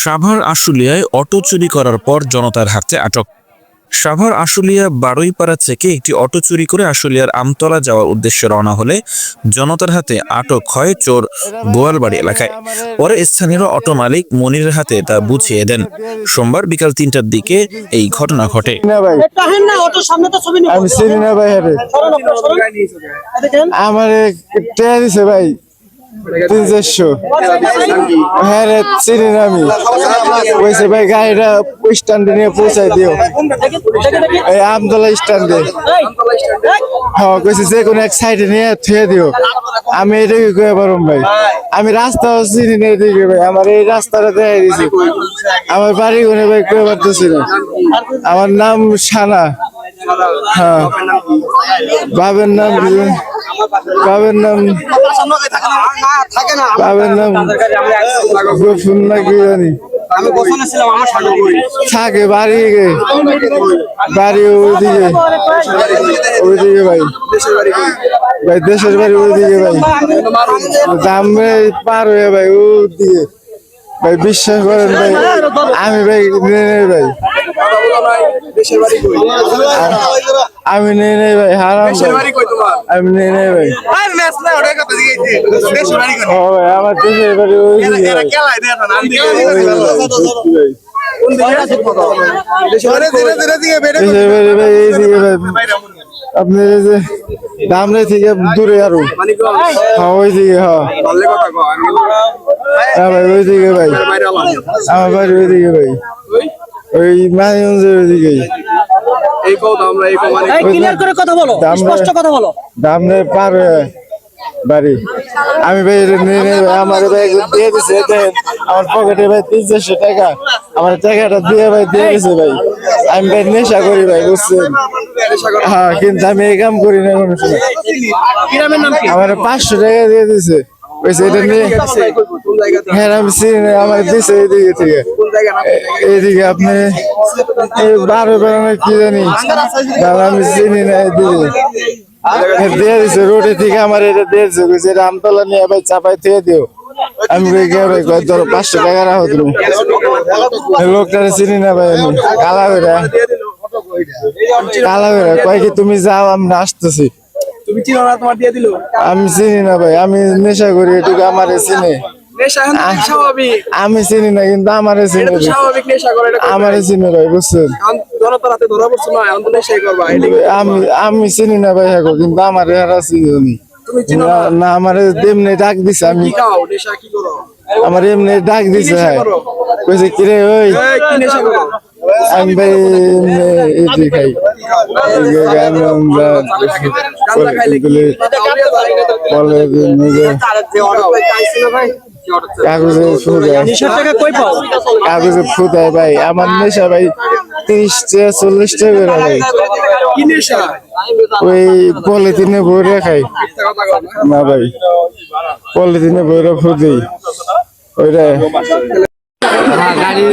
Savar আশুলিয়ায় auto চুরি করার পর জনতার হাতে আটক। সাভার আশুলিয়া বারুইপাড়া থেকে একটি অটো চুরি করে আশুলিয়ার আমতলা যাওয়ার উদ্দেশ্যে রওনা হলে জনতার হাতে আটক হয় চোর বোয়ালবাড়ি এলাকায়। পরে স্থানীয় অটো মালিক মনিরের হাতে তা বুঝিয়ে দেন। সোমবার বিকাল ৩টার দিকে এই ঘটনা ঘটে। আমি চিনি না ভাই, আমার ভাই ৩-৪০০। হ্যাঁ রে, চিনি না আমি। কইছে ভাই গাড়িটা স্ট্যান্ডে নিয়ে পৌঁছাই দিও, এই আমতলা স্ট্যান্ডে। হ্যাঁ কইছে যে কোনো এক সাইডে নিয়ে থুয়ে দিও। আমি এটাকে কয়ে পারম ভাই, আমি রাস্তাও চিনি না এদিকে ভাই। আমার এই রাস্তাটা দেখাই দিছি, আমার বাড়ি কোনে ভাই কয়ে পারতেছি না। আমার নাম সানা। হ্যাঁ বাবের নাম গফুর না কি জানি থাকে বাড়ি ওইদিকে ভাই দেশের বাড়ি ওইদিকে ভাই। দাম পার হয়ে ভাই ওদিকে ভাই, বিশ্বাস করেন ভাই। আমি ভাই ভাই আমি নেই নেই ভাই, হারাম আমি নেই নেই ভাই। ও ভাই আমার দেশের বাড়ি আপনি যে দামরে থেকে দূরে আরো ওইদিকে। হ্যাঁ ভাই ওইদিকে ভাই, আমার বাড়ি ওইদিকে ভাই, ওই মানিগঞ্জের ওইদিকে। দামরে পার বাড়ি আমি ভাই আমার ভাই দিয়ে দিছে। আমার পকেটে ভাই ৩-৪০০ টাকা, আমার টাকাটা দিয়ে ভাই দিয়ে দিছে ভাই। আমি ভাই নেশা করি ভাই, বুঝছেন? হ্যাঁ কিন্তু আমি এই কাম করি না কোনো সময়। আমার ৫০০ টাকা দিয়ে দিছে, এটা নিয়ে। হ্যাঁ আমি চিনি না, আমার দিছে এইদিকে থেকে। এইদিকে আপনি বারো বেড়ানো কি জানি, আমি চিনি না। এইদিকে দিয়ে দিছে রোডে থেকে আমার এটা দিয়েছে, এটা আমতলা নিয়ে ভাই চাপাই থেকে দিও। আমি ভাই ধরো ৫০০ টাকা রাখো তুমি। লোকটারে চিনি না ভাই, আমি কালা বেড়া কয় কি তুমি যাও আমরা আসতেছি। আমি চিনি না ভাই, আমি নেশা করি এটুকু আমারে চিনি। আমি চিনি না কিন্তু আমারে চিনি, আমারে চিনি ভাই, বুঝছেন? আমি চিনি না ভাই এখন, কিন্তু আমার এরা চিনি না। আমার এমনি ডাক দিছে, আমি আমার এমনি ডাক দিছে। হ্যাঁ কইছে কিরে ওই আমি ভাই এটি খাই কাগজে ফুটায় ভাই। আমার নেশা ভাই ৩০-৪০ টাকা ভাই। ওই পলিথিনে বইরে খাই না ভাই, পলিথিনে বইরে ফুটি ওইটা। গাড়ি